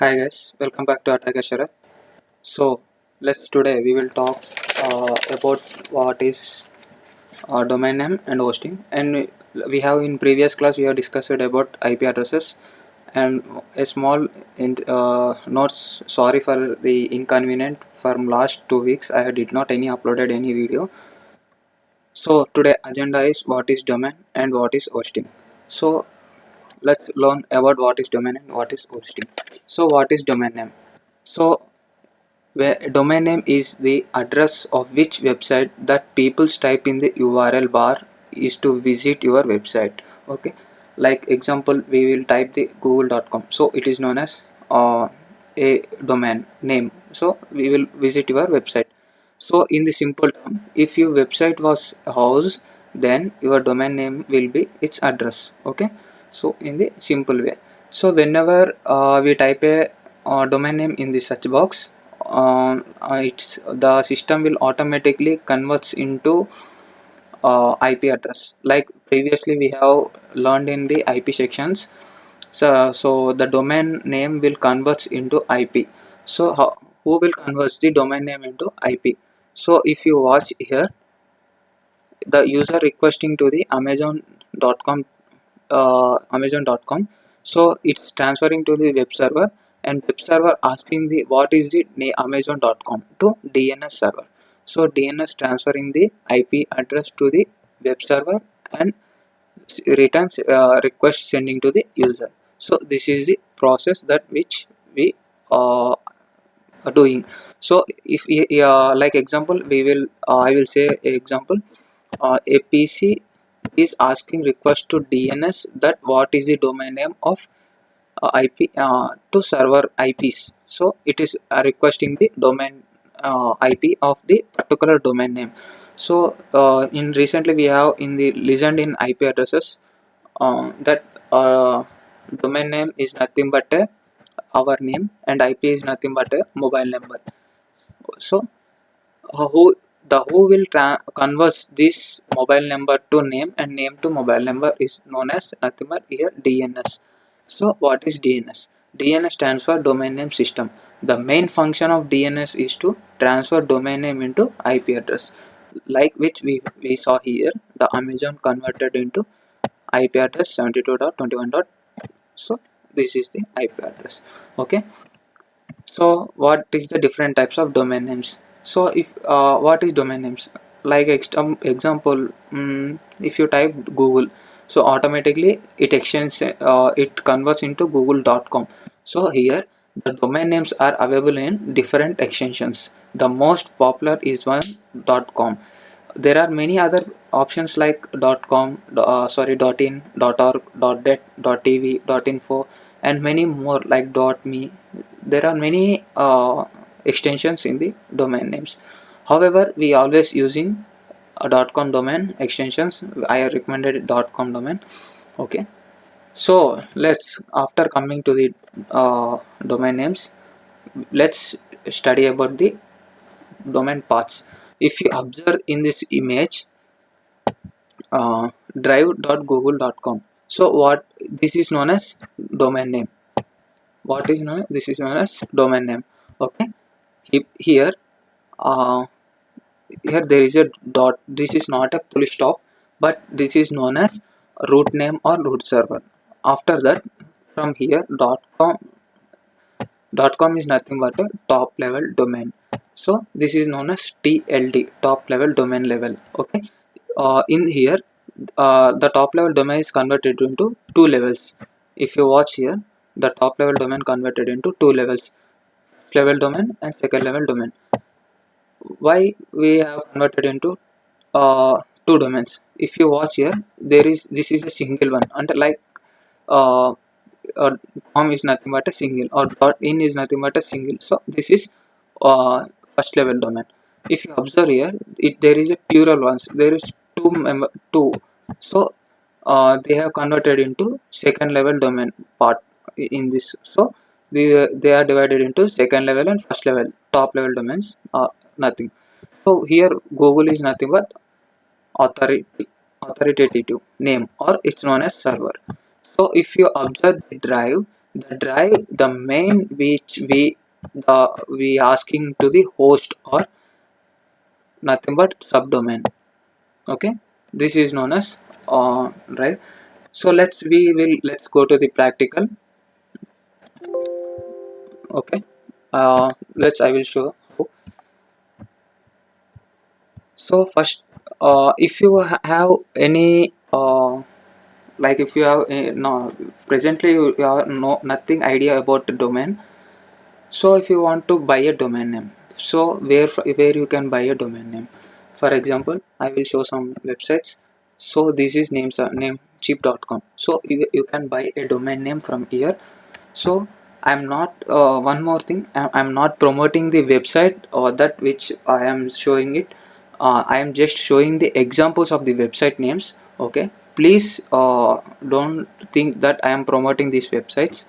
Hi guys, welcome back to Attack Ashara. So let's today we will talk about what is domain name and hosting. And we have in previous class we have discussed about IP addresses and a small notes. Sorry for the inconvenient. From last 2 weeks I did not any uploaded any video. So today agenda is what is domain and what is hosting. So let's learn about what is domain and what is hosting. So what is domain name? So where domain name is the address of which website that people type in the URL bar is to visit your website. Okay, like example we will type the google.com, so it is known as a domain name, so we will visit your website. So in the simple term, if your website was a house, then your domain name will be its address. Okay, so in the simple way, so whenever we type a domain name in the search box, it's the system will automatically converts into IP address, like previously we have learned in the IP sections. So the domain name will converts into IP. So who will convert the domain name into IP? So if you watch here, the user requesting to the amazon.com, so it's transferring to the web server, and web server asking the what is the amazon.com to DNS server. So DNS transferring the IP address to the web server and returns request sending to the user. So this is the process that which we doing. So if like example we will I will say example, a PC is asking request to DNS that what is the domain name of IP to server IPs. So it is requesting the domain IP of the particular domain name. So in recently we have in the listened in IP addresses that domain name is nothing but a our name and IP is nothing but a mobile number. So who who will convert this mobile number to name and name to mobile number is known as nothing but here DNS. So what is DNS? DNS stands for domain name system. The main function of DNS is to transfer domain name into IP address, like which we saw here. The Amazon converted into IP address 72.21. So this is the IP address. Okay, so what is the different types of domain names? So if what is domain names, like example, if you type Google, so automatically it exchanges it converts into google.com. So here the domain names are available in different extensions. The most popular is one .com. There are many other options like .com, .in, .org, .net, .tv, .info, and many more like .me. There are many extensions in the domain names. However, we always using a .com domain extensions. I have recommended .com domain. Okay. So let's, after coming to the domain names, let's study about the domain paths. If you observe in this image, drive.google.com, so what this is known as domain name. What is known, this is known as domain name. Okay, here uh, here there is a dot. This is not a full stop, but this is known as root name or root server. After that, from here .com is nothing but a top level domain. So this is known as TLD, top level domain level. Okay, in here the top level domain is converted into two levels. If you watch here, the top level domain converted into two levels: first level domain and second level domain. Why we have converted into two domains? If you watch here, there is, this is a single one, and like uh, uh, com is nothing but a single, or .in is nothing but a single. So this is uh, first level domain. If you observe here, there is a plural ones, there is two. So they have converted into second level domain part in this. So they are divided into second level and first level. Top level domains nothing. So here Google is nothing but authoritative name, or it's known as server. So if you observe the drive, the drive, the main which we asking to the host or nothing but subdomain. Okay, this is known as drive. So let's go to the practical. Okay, let's I will show how. So first, if you have any like if you have no presently you have no nothing idea about the domain. So if you want to buy a domain name, so where you can buy a domain name. For example, I will show some websites. So this is namecheap.com. So you can buy a domain name from here. So I'm not one more thing, I'm not promoting the website or that which I am showing it. I am just showing the examples of the website names. Okay, please don't think that I am promoting these websites.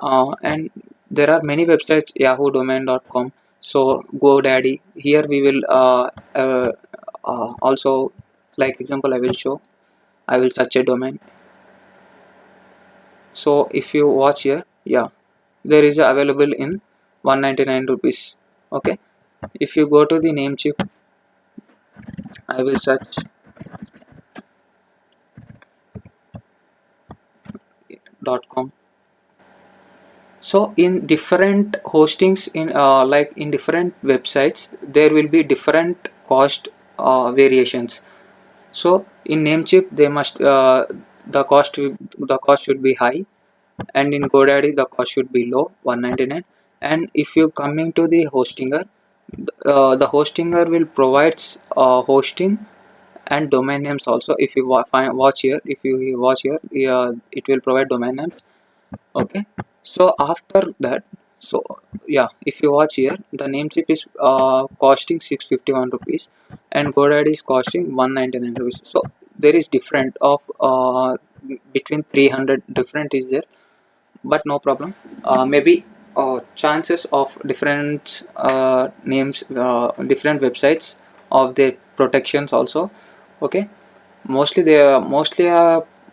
And there are many websites, yahoodomain.com, so GoDaddy. Here we will also, like example I will show. I will search a domain. So if you watch here, yeah, there is available in 199 rupees. Okay, if you go to the Namecheap, I will search .com. So in different hostings, in like in different websites, there will be different cost variations. So in Namecheap they must the cost should be high, and in GoDaddy the cost should be low, 199. And if you coming to the hostinger, the hostinger will provides hosting and domain names also. If you watch here, if you watch here, it will provide domain names. Okay, so after that, so yeah, if you watch here, the Namecheap is costing 651 rupees and GoDaddy is costing 199 rupees. So there is different of between 300 different is there, but no problem. Maybe chances of different names, different websites of the protections also. Okay, mostly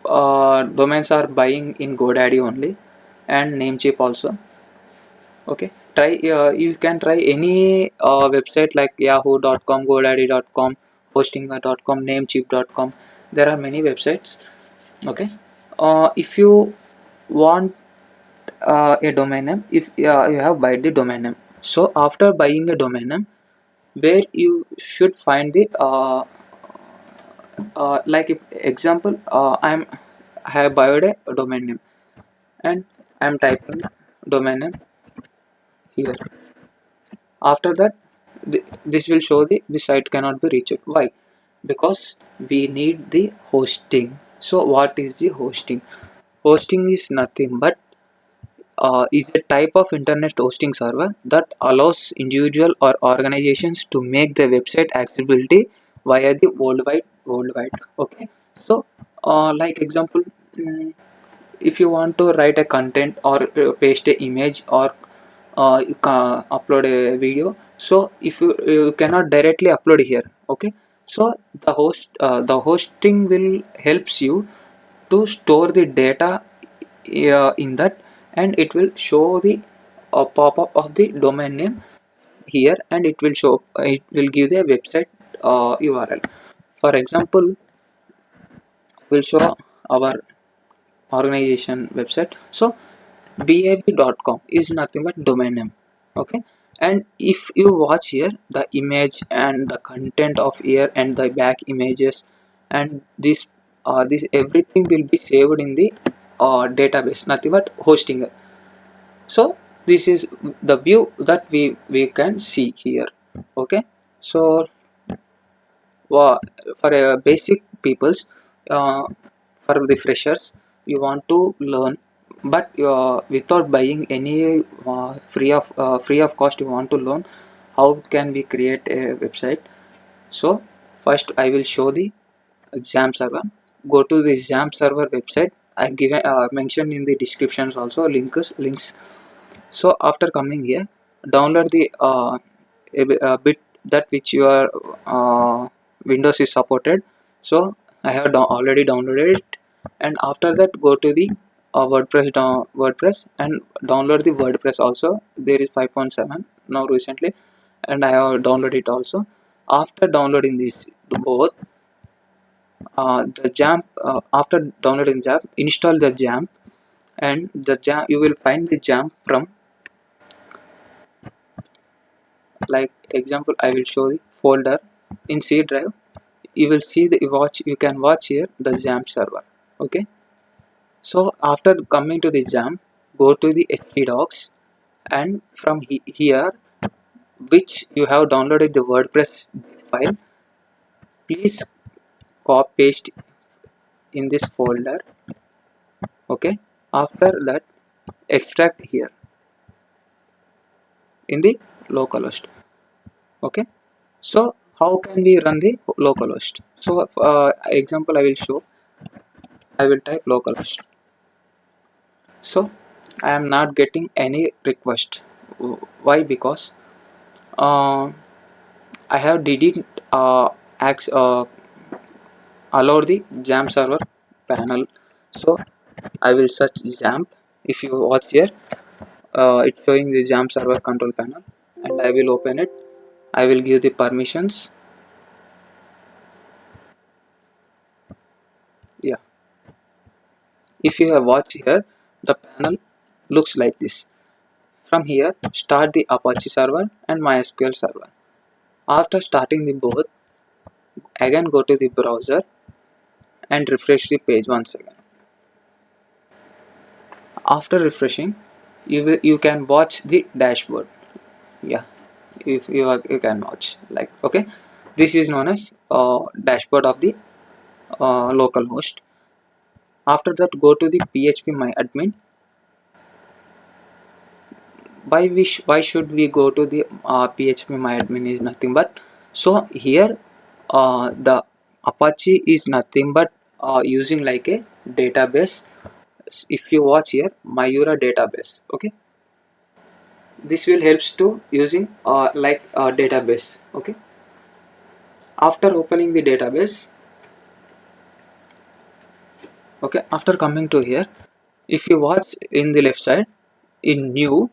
domains are buying in GoDaddy only and Namecheap also. Okay, try you can try any website like yahoo.com, godaddy.com, hostinga.com, namecheap.com. There are many websites. Okay, if you want a domain name, if you have buy the domain name, so after buying a domain name, where you should find the like if example, I have bought a domain name and I'm typing domain name here. After that, this will show the site cannot be reached. Why? Because we need the hosting. So what is the hosting? Hosting is nothing but is a type of internet hosting server that allows individual or organizations to make their website accessibility via the worldwide. Okay, so like example, if you want to write a content or paste a image or you can upload a video, so if you cannot directly upload here. Okay, so the hosting will helps you to store the data in that, and it will show the pop-up of the domain name here, and it will give the website URL. For example, we'll show our organization website. So bab.com is nothing but domain name. Okay, and if you watch here, the image and the content of here and the back images and this everything will be saved in the database, nothing but hosting. So this is the view that we can see here. Okay, so for basic peoples, uh, for the freshers, you want to learn, but without buying any free of cost, you want to learn how can we create a website. So first I will show the exam server. Go to the exam server website. I given mentioned in the descriptions also links. So after coming here, download the a bit that which your Windows is supported. So I have already downloaded it, and after that go to the WordPress and download the WordPress also. There is 5.7 now recently, and I have downloaded it also. After downloading these both, the XAMPP, after downloading XAMPP, install the XAMPP, and the XAMPP, you will find the XAMPP from, like example, I will show the folder in C drive. You will see the you can watch here the XAMPP server. Okay, so after coming to the XAMPP, go to the htdocs, and from here, which you have downloaded the WordPress file, please copy paste in this folder. Okay, after that, extract here in the localhost. Okay, so how can we run the localhost? So example I will show. I will type localhost. So I am not getting any request. Why? Because uh, I have didn't allow the XAMPP server panel. So I will search XAMPP. If you watch here, it's showing the XAMPP server control panel, and I will open it. I will give the permissions. Yeah, if you have watched here, the panel looks like this. From here, start the Apache server and MySQL server. After starting the both, again go to the browser and refresh the page once again. After refreshing, you can watch the dashboard. Yeah, if you can watch, like, okay, this is known as dashboard of the localhost. After that, go to the PHP my admin. Why should we go to the PHP my admin is nothing but, so here the Apache is nothing but using like a database. If you watch here, Mayura database. Okay, this will helps to using like a database. Okay, after opening the database, okay, after coming to here, if you watch in the left side in new,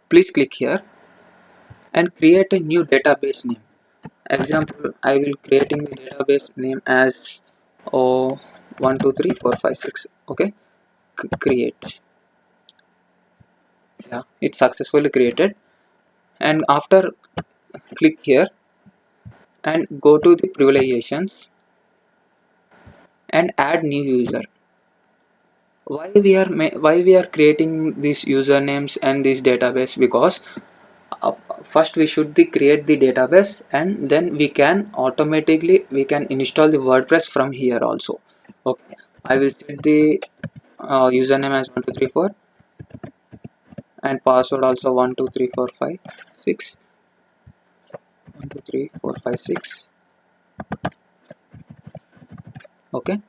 please click here and create a new database name. Example, I will creating the database name as 123456. Okay, create. Yeah, it's successfully created. And after, click here and go to the privilegations and add new user. Why we are creating these usernames and this database? Because uh, first we should create the database, and then we can install the WordPress from here also. Okay, I will set the username as 1234 and password also 123456. 123456. Okay,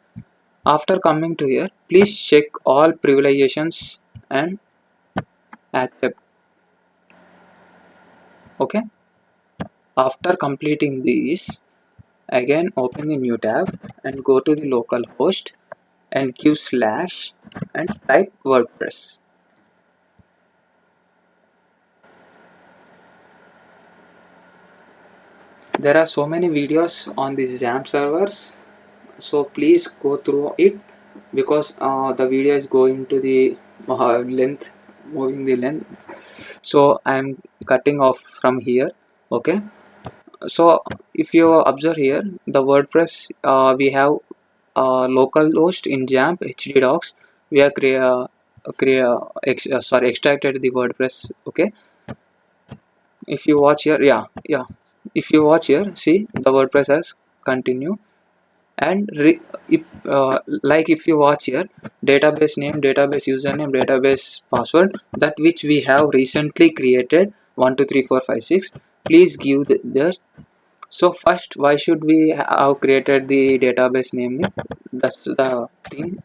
after coming to here, please check all privilegations and accept. Okay, after completing this, again open the new tab and go to the local host and give slash and type WordPress. There are so many videos on these XAMPP servers, so please go through it, because the video is going to the length, moving the length, so I am cutting off from here. Okay, so if you observe here, the WordPress, we have local host in XAMPP htdocs. We have extracted the WordPress. Okay, if you watch here, yeah, if you watch here, see the WordPress has continue. And like if you watch here, database name, database username, database password, that which we have recently created 123456. Please give this. So first, why should we have created the database name? That's the thing.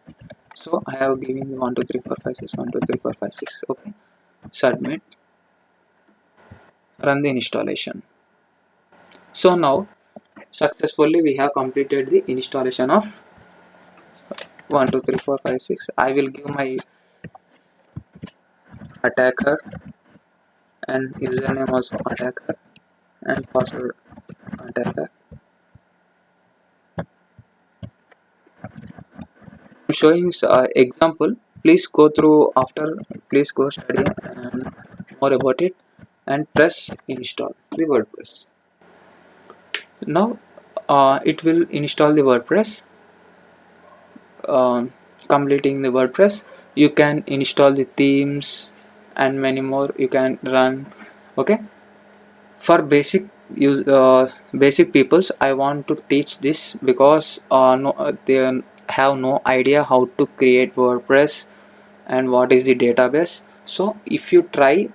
So I have given 123456 12345 okay, submit, run the installation. So now successfully we have completed the installation of 1 2 3 4 5 6. I will give my attacker and username also attacker and password attacker. I'm showing example. Please go through after. Please go study and more about it and press install the WordPress. Now it will install the WordPress. Completing the WordPress, you can install the themes and many more you can run. Okay, for basic peoples I want to teach this because no, they have no idea how to create WordPress and what is the database. So if you try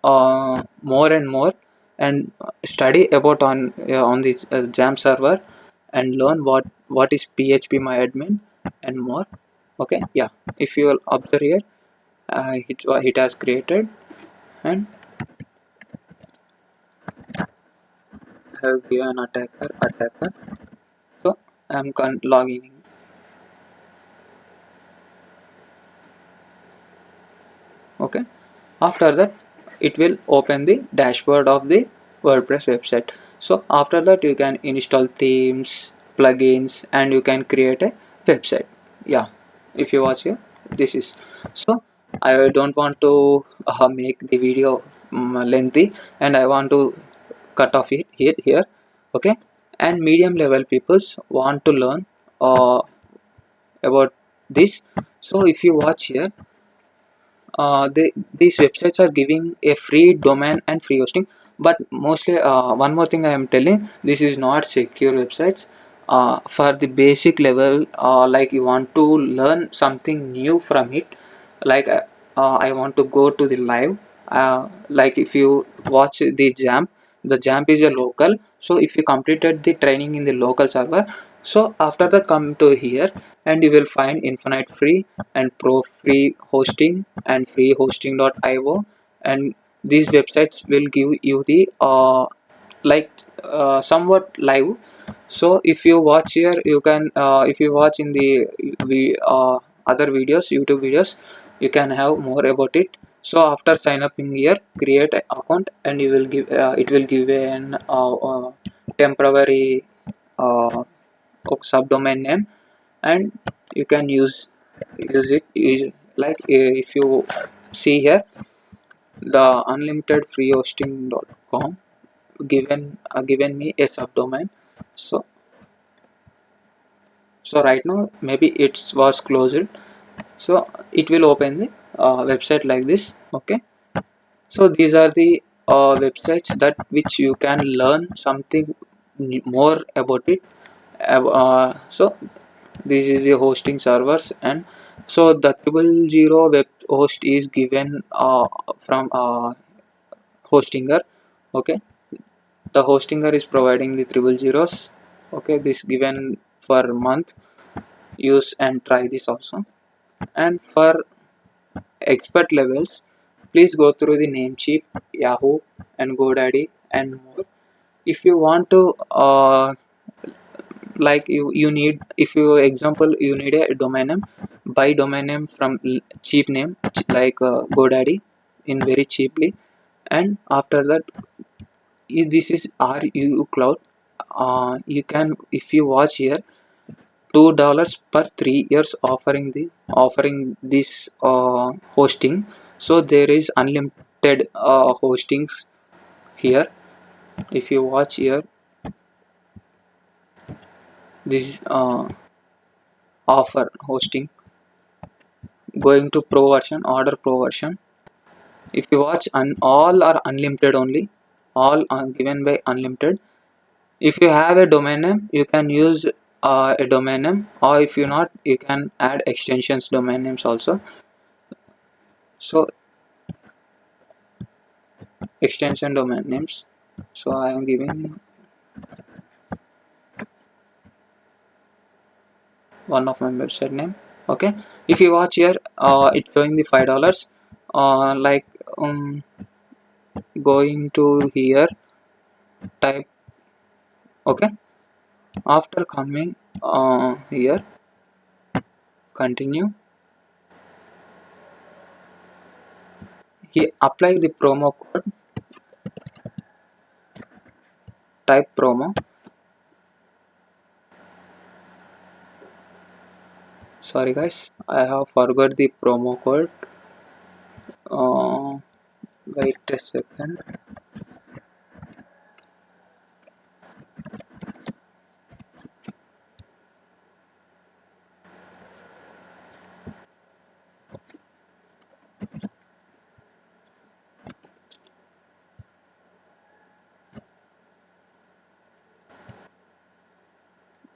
more and more and study about on the Jam server and learn what is PHP MyAdmin and more. Okay, yeah, if you will observe here, it has created and have given attacker. So I'm logging in. Okay, after that it will open the dashboard of the WordPress website. So after that you can install themes, plugins, and you can create a website. Yeah, if you watch here, this is. So I don't want to make the video lengthy, and I want to cut off it here. Okay, and medium level peoples want to learn uh, about this. So if you watch here, these websites are giving a free domain and free hosting, but mostly one more thing I am telling, this is not secure websites. For the basic level, like you want to learn something new from it, like I want to go to the live, like if you watch the Jamp is a local. So if you completed the training in the local server, so after that come to here and you will find infinite free and pro free hosting and free hosting.io, and these websites will give you the like somewhat live. So if you watch here, you can if you watch in the other videos, YouTube videos, you can have more about it. So after sign up in here, create an account and you will give it will give an temporary uh, subdomain name, and you can use it like if you see here, the unlimited free hosting.com given me a subdomain. So right now maybe it was closed, so it will open the website like this. Okay, so these are the websites that which you can learn something more about it. So this is the hosting servers, and so the 000 web host is given from hostinger. Okay, the hostinger is providing the triple zeros. Okay, this given for month, use and try this also. And for expert levels, please go through the Namecheap, Yahoo, and GoDaddy and more. If you want to like you need, if you example you need a domain name, buy domain name from cheap name like GoDaddy in very cheaply. And after that, if this is RU Cloud, you can, if you watch here, $2 per 3 years offering this hosting. So there is unlimited hostings here. If you watch here, this offer hosting going to pro version, order pro version. If you watch, all are unlimited only, all are given by unlimited. If you have a domain name, you can use a domain name, or if you not, you can add extensions domain names also. So extension domain names, so I am giving one of my website name. Okay, if you watch here, it's showing the $5, like going to here, type. Okay, after coming here, continue. He apply the promo code, type promo. Sorry guys, I have forgot the promo code. uh, Wait a second.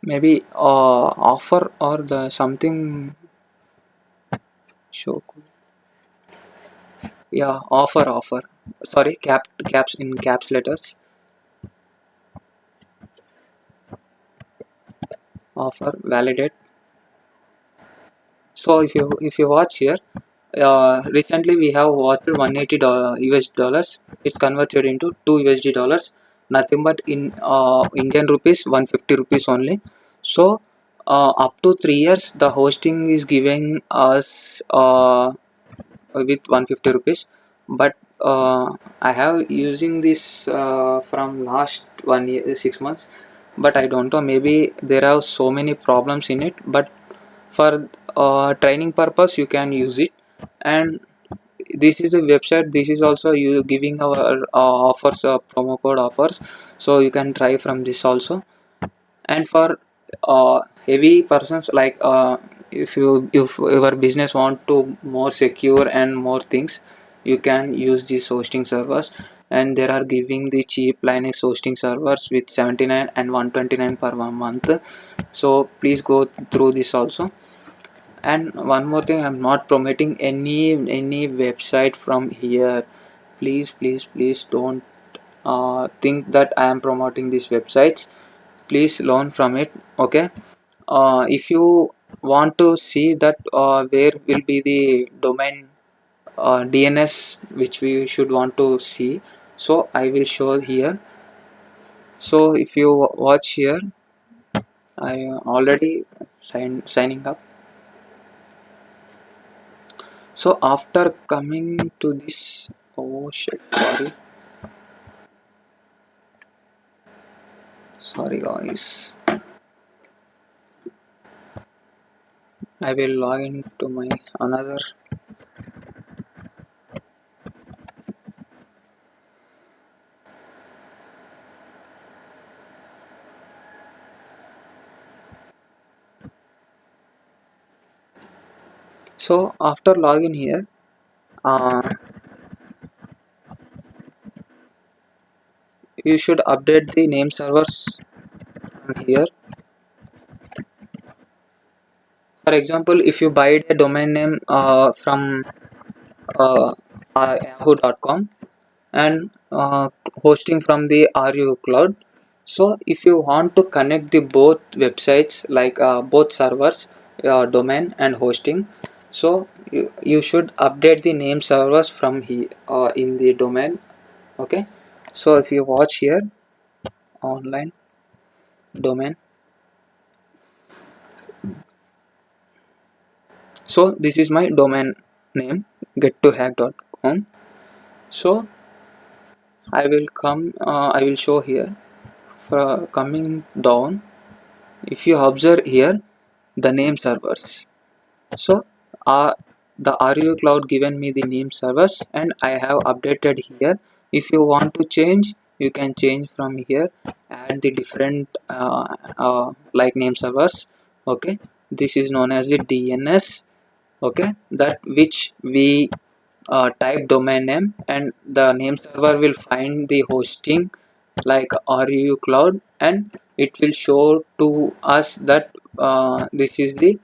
Maybe offer or the something show code. Yeah, offer. Sorry, caps in caps letters. Offer validate. So if you watch here, recently we have watched $180 US dollars. It's converted into 2 USD dollars. Nothing but in Indian rupees 150 rupees only. So up to 3 years the hosting is giving us with 150 rupees. But I have using this from last 1 year 6 months. But I don't know, maybe there are so many problems in it. But for training purpose you can use it. And this is a website, this is also you giving our offers, promo code offers, so you can try from this also. And for heavy persons, like if your business want to more secure and more things, you can use these hosting servers. And they are giving the cheap Linux hosting servers with 79 and 129 per 1 month. So please go through this also. And one more thing, I'm not promoting any website from here. Please don't think that I am promoting these websites. Please learn from it. Okay. If you want to see that where will be the domain DNS which we should want to see, so I will show here. So if you watch here, I already signing up. So after coming to this, oh shit, sorry guys, I will log into my another. So after login here, uh, you should update the name servers from here. For example, if you buy a domain name from yahoo.com and hosting from the RU cloud. So if you want to connect the both websites, like both servers, domain and hosting, so you should update the name servers from here in the domain. Okay. So if you watch here, online domain, so this is my domain name, get2hack.com. So I will I will show here. For coming down, if you observe here the name servers, so uh, the RU cloud given me the name servers and I have updated here. If you want to change, you can change from here, add the different like name servers. Okay, this is known as the DNS. Okay, that which we type domain name and the name server will find the hosting like RU cloud, and it will show to us that this is the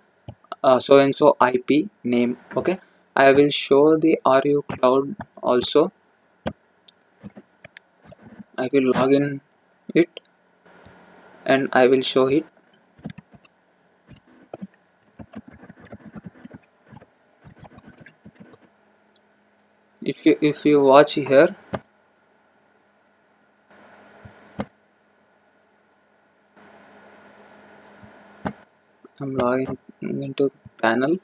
so and so IP name. Okay, I will show the RU cloud also. I will log in it and I will show it. If you watch here, I'm logging into panel.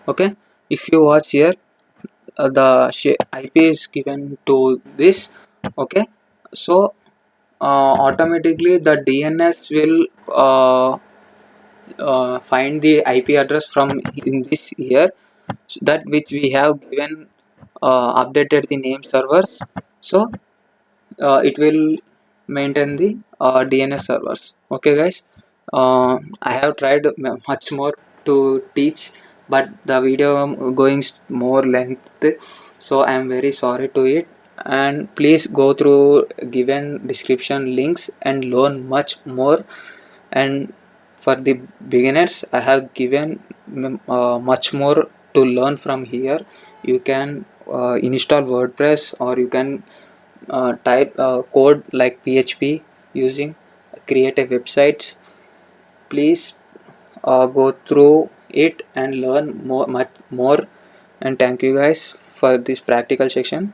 Okay, if you watch here, the IP is given to this. Okay, so automatically the DNS will find the IP address from in this here, that which we have given, updated the name servers. So it will maintain the DNS servers. Okay guys, I have tried much more to teach, but the video going more length, so I am very sorry to it. And please go through given description links and learn much more. And for the beginners I have given much more to learn from here. You can install WordPress, or you can type code like PHP using create a website. Please go through it and learn much more. And thank you guys for this practical section.